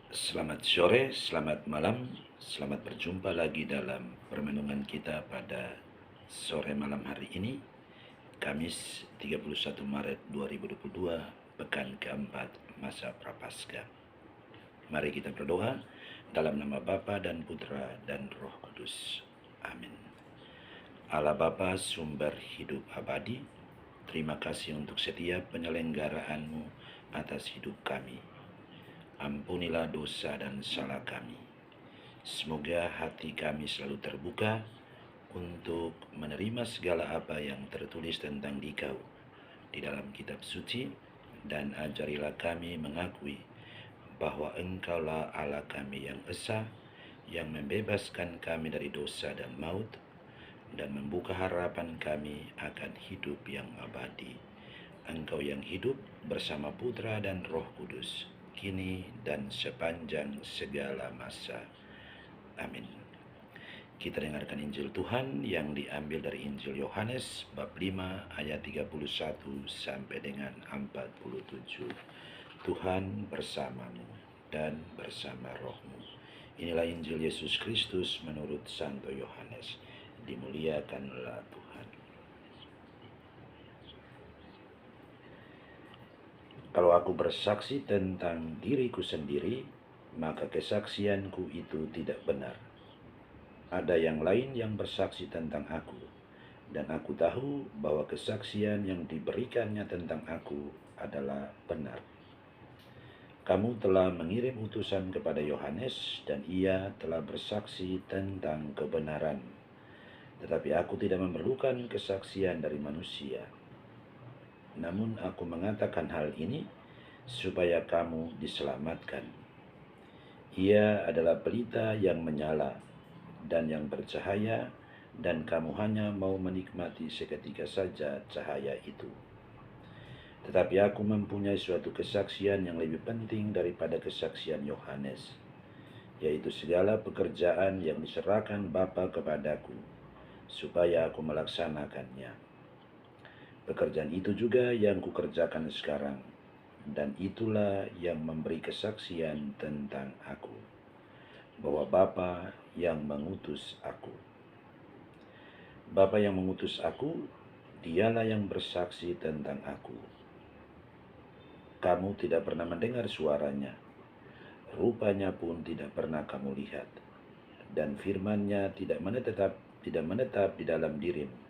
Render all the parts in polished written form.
Selamat sore, selamat malam, selamat berjumpa lagi dalam permenungan kita pada sore malam hari ini, Kamis 31 Maret 2022, pekan keempat masa Prapaskah. Mari kita berdoa dalam nama Bapa dan Putra dan Roh Kudus. Amin. Allah Bapa sumber hidup abadi, terima kasih untuk setiap penyelenggaraanmu atas hidup kami. Ampunilah dosa dan salah kami. Semoga hati kami selalu terbuka untuk menerima segala apa yang tertulis tentang Dikau di dalam kitab suci, dan ajarilah kami mengakui bahwa Engkaulah Allah kami yang esa, yang membebaskan kami dari dosa dan maut, dan membuka harapan kami akan hidup yang abadi. Engkau yang hidup bersama Putra dan Roh Kudus, kini dan sepanjang segala masa. Amin. Kita dengarkan Injil Tuhan yang diambil dari Injil Yohanes bab 5 ayat 31 sampai dengan 47. Tuhan bersamamu dan bersama rohmu. Inilah Injil Yesus Kristus menurut Santo Yohanes. Dimuliakanlah Tuhan. Kalau aku bersaksi tentang diriku sendiri, maka kesaksianku itu tidak benar. Ada yang lain yang bersaksi tentang aku, dan aku tahu bahwa kesaksian yang diberikannya tentang aku adalah benar. Kamu telah mengirim utusan kepada Yohanes, dan ia telah bersaksi tentang kebenaran. Tetapi aku tidak memerlukan kesaksian dari manusia. Namun aku mengatakan hal ini supaya kamu diselamatkan. Ia adalah pelita yang menyala dan yang bercahaya, dan kamu hanya mau menikmati seketika saja cahaya itu. Tetapi aku mempunyai suatu kesaksian yang lebih penting daripada kesaksian Yohanes, yaitu segala pekerjaan yang diserahkan Bapa kepadaku, supaya aku melaksanakannya. Pekerjaan itu juga yang kukerjakan sekarang, dan itulah yang memberi kesaksian tentang aku, bahwa Bapa yang mengutus aku. Bapa yang mengutus aku, dialah yang bersaksi tentang aku. Kamu tidak pernah mendengar suaranya, rupanya pun tidak pernah kamu lihat, dan firman-Nya tidak menetap di dalam dirimu,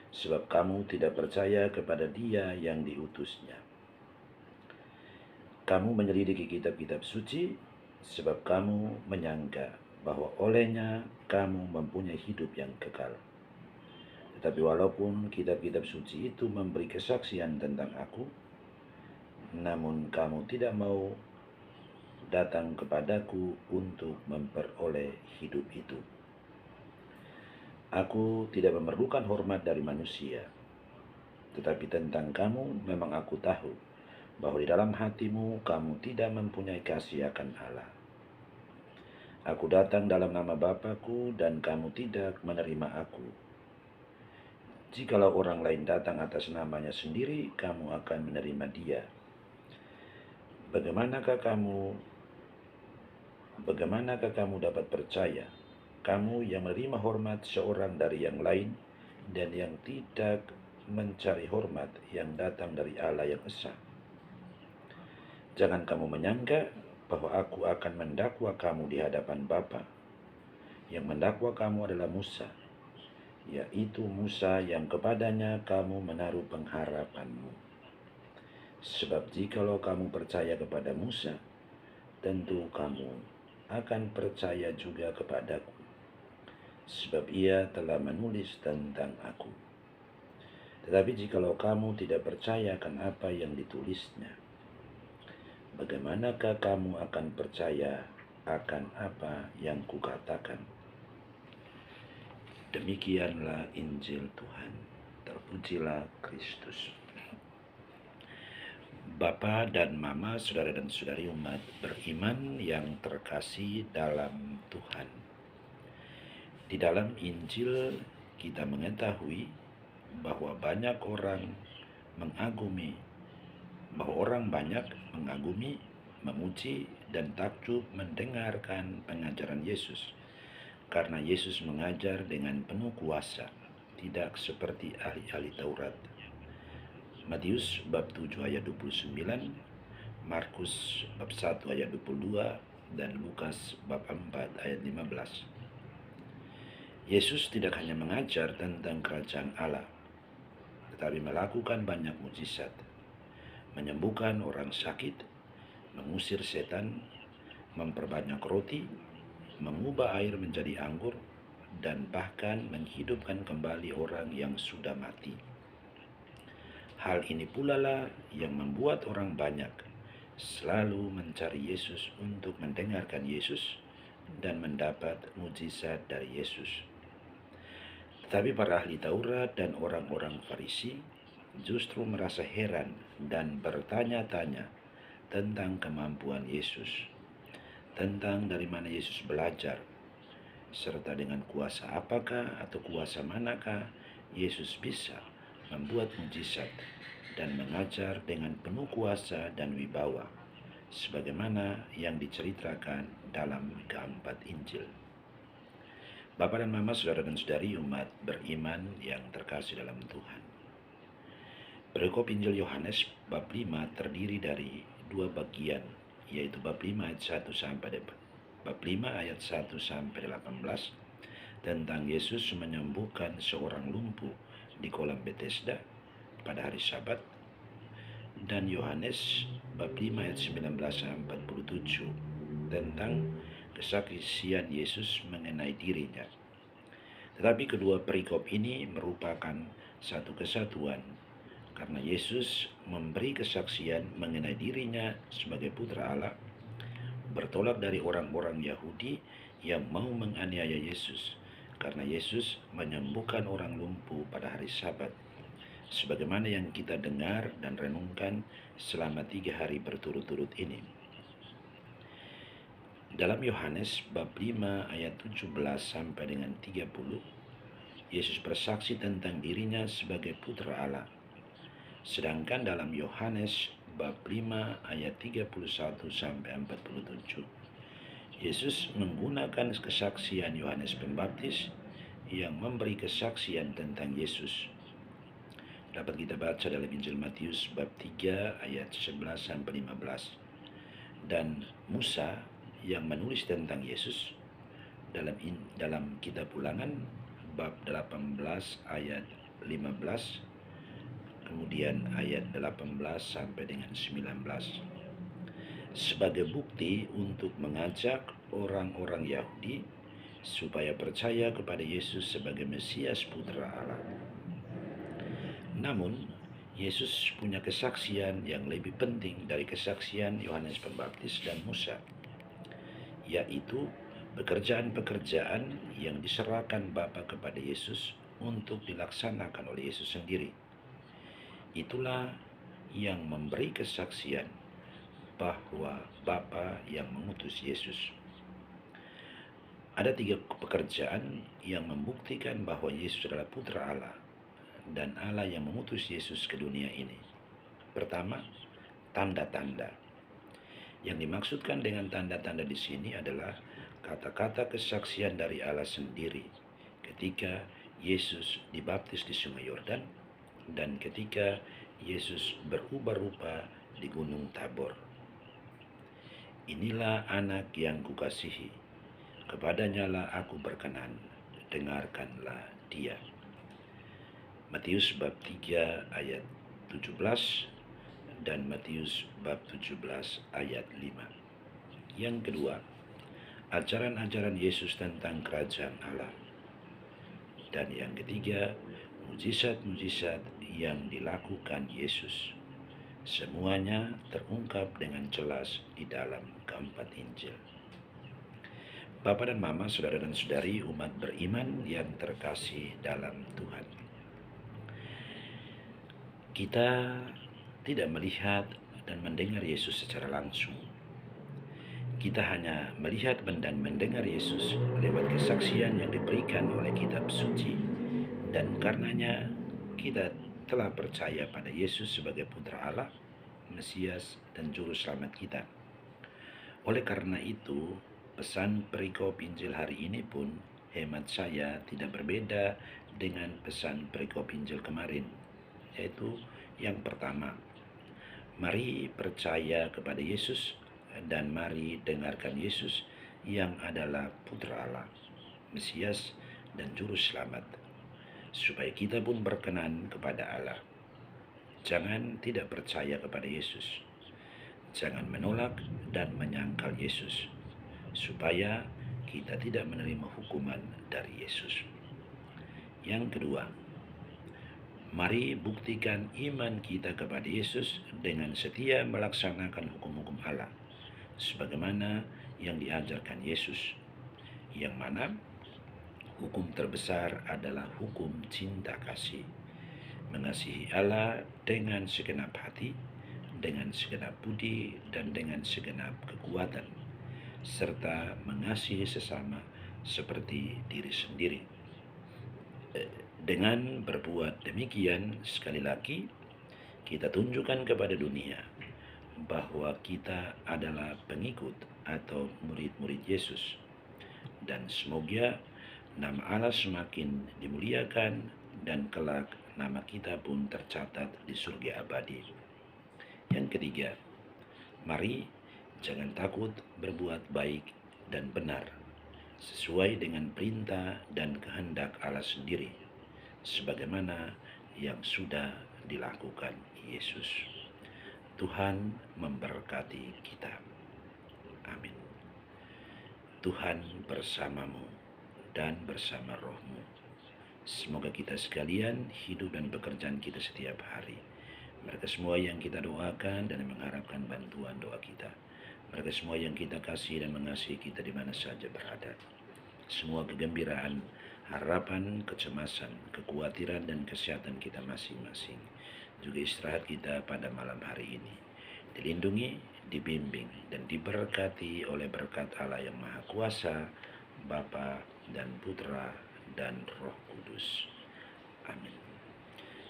sebab kamu tidak percaya kepada Dia yang diutusnya. Kamu menyelidiki kitab-kitab suci, sebab kamu menyangka bahwa olehnya kamu mempunyai hidup yang kekal. Tetapi walaupun kitab-kitab suci itu memberi kesaksian tentang aku, namun kamu tidak mau datang kepadaku untuk memperoleh hidup itu. Aku tidak memerlukan hormat dari manusia, tetapi tentang kamu memang aku tahu bahwa di dalam hatimu kamu tidak mempunyai kasih akan Allah. Aku datang dalam nama Bapakku, dan kamu tidak menerima aku. Jikalau orang lain datang atas namanya sendiri, kamu akan menerima dia. Bagaimanakah kamu dapat percaya, kamu yang menerima hormat seorang dari yang lain, dan yang tidak mencari hormat yang datang dari Allah yang esa? Jangan kamu menyangka bahwa aku akan mendakwa kamu di hadapan Bapa. Yang mendakwa kamu adalah Musa, yaitu Musa yang kepadanya kamu menaruh pengharapanmu. Sebab jikalau kamu percaya kepada Musa, tentu kamu akan percaya juga kepadaku, sebab ia telah menulis tentang aku. Tetapi jikalau kamu tidak percaya akan apa yang ditulisnya, bagaimanakah kamu akan percaya akan apa yang kukatakan? Demikianlah Injil Tuhan. Terpujilah Kristus. Bapa dan Mama, saudara dan saudari umat beriman yang terkasih dalam Tuhan. Di dalam Injil kita mengetahui bahwa orang banyak mengagumi memuji dan takjub mendengarkan pengajaran Yesus, karena Yesus mengajar dengan penuh kuasa, tidak seperti ahli-ahli Taurat. Matius bab 7 ayat 29, Markus bab 1 ayat 22, dan Lukas bab 4 ayat 15. Yesus tidak hanya mengajar tentang kerajaan Allah, tetapi melakukan banyak mujizat, menyembuhkan orang sakit, mengusir setan, memperbanyak roti, mengubah air menjadi anggur, dan bahkan menghidupkan kembali orang yang sudah mati. Hal ini pula lah yang membuat orang banyak selalu mencari Yesus untuk mendengarkan Yesus dan mendapat mujizat dari Yesus. Tetapi para ahli Taurat dan orang-orang Farisi justru merasa heran dan bertanya-tanya tentang kemampuan Yesus, tentang dari mana Yesus belajar, serta dengan kuasa apakah atau kuasa manakah Yesus bisa membuat mujizat dan mengajar dengan penuh kuasa dan wibawa, sebagaimana yang diceritakan dalam keempat Injil. Bapak dan Mama, saudara dan saudari umat beriman yang terkasih dalam Tuhan. Perikop Injil Yohanes bab 5 terdiri dari dua bagian, yaitu bab 5 ayat 1 sampai bab 5 ayat 1 sampai 18 tentang Yesus menyembuhkan seorang lumpuh di kolam Bethesda pada hari Sabat, dan Yohanes bab 5 ayat 19 sampai 47 tentang kesaksian Yesus mengenai dirinya. Tetapi kedua perikop ini merupakan satu kesatuan, karena Yesus memberi kesaksian mengenai dirinya sebagai putra Allah, bertolak dari orang-orang Yahudi yang mau menganiaya Yesus, karena Yesus menyembuhkan orang lumpuh pada hari Sabat, sebagaimana yang kita dengar dan renungkan selama 3 hari berturut-turut ini. Dalam Yohanes bab 5 ayat 17 sampai dengan 30, Yesus bersaksi tentang dirinya sebagai putra Allah. Sedangkan dalam Yohanes bab 5 ayat 31 sampai 47, Yesus menggunakan kesaksian Yohanes Pembaptis yang memberi kesaksian tentang Yesus. Dapat kita baca dalam Injil Matius bab 3 ayat 11 sampai 15. Dan Musa yang menulis tentang Yesus dalam kitab Ulangan bab 18 ayat 15, kemudian ayat 18 sampai dengan 19. Sebagai bukti untuk mengajak orang-orang Yahudi supaya percaya kepada Yesus sebagai Mesias putra Allah. Namun, Yesus punya kesaksian yang lebih penting dari kesaksian Yohanes Pembaptis dan Musa, yaitu pekerjaan-pekerjaan yang diserahkan Bapa kepada Yesus untuk dilaksanakan oleh Yesus sendiri. Itulah yang memberi kesaksian bahwa Bapa yang mengutus Yesus. Ada 3 pekerjaan yang membuktikan bahwa Yesus adalah putra Allah dan Allah yang mengutus Yesus ke dunia ini. Pertama, tanda-tanda. Yang dimaksudkan dengan tanda-tanda di sini adalah kata-kata kesaksian dari Allah sendiri ketika Yesus dibaptis di Sungai Yordan dan ketika Yesus berubah rupa di Gunung Tabor. Inilah anak yang kukasihi, kepadanya lah aku berkenan, dengarkanlah dia. Matius bab 3 ayat 17 dan Matius bab 17 ayat 5. Yang kedua, ajaran-ajaran Yesus tentang kerajaan Allah. Dan yang ketiga, mujizat-mujizat yang dilakukan Yesus. Semuanya terungkap dengan jelas di dalam keempat Injil. Bapak dan Mama, saudara dan saudari umat beriman yang terkasih dalam Tuhan. Kita tidak melihat dan mendengar Yesus secara langsung. Kita hanya melihat dan mendengar Yesus lewat kesaksian yang diberikan oleh kitab suci, dan karenanya kita telah percaya pada Yesus sebagai putra Allah, Mesias dan Juru Selamat kita. Oleh karena itu, pesan perikop Injil hari ini pun hemat saya tidak berbeda dengan pesan perikop Injil kemarin, yaitu yang pertama, mari percaya kepada Yesus dan mari dengarkan Yesus yang adalah Putra Allah, Mesias dan Juru Selamat, supaya kita pun berkenan kepada Allah. Jangan tidak percaya kepada Yesus. Jangan menolak dan menyangkal Yesus, supaya kita tidak menerima hukuman dari Yesus. Yang kedua, mari buktikan iman kita kepada Yesus dengan setia melaksanakan hukum-hukum Allah, sebagaimana yang diajarkan Yesus, yang mana hukum terbesar adalah hukum cinta kasih. Mengasihi Allah dengan segenap hati, dengan segenap budi, dan dengan segenap kekuatan, serta mengasihi sesama seperti diri sendiri. Dengan berbuat demikian, sekali lagi, kita tunjukkan kepada dunia bahwa kita adalah pengikut atau murid-murid Yesus. Dan semoga nama Allah semakin dimuliakan dan kelak nama kita pun tercatat di surga abadi. Yang ketiga, mari jangan takut berbuat baik dan benar sesuai dengan perintah dan kehendak Allah sendiri, sebagaimana yang sudah dilakukan Yesus. Tuhan memberkati kita. Amin. Tuhan bersamamu dan bersama rohmu. Semoga kita sekalian hidup dan pekerjaan kita setiap hari. Mereka semua yang kita doakan dan mengharapkan bantuan doa kita. Mereka semua yang kita kasih dan mengasihi kita di mana saja berada. Semua kegembiraan, harapan, kecemasan, kekhawatiran, dan kesehatan kita masing-masing. Juga istirahat kita pada malam hari ini dilindungi, dibimbing, dan diberkati oleh berkat Allah yang Maha Kuasa, Bapa dan Putra dan Roh Kudus. Amin.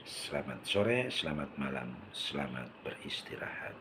Selamat sore, selamat malam, selamat beristirahat.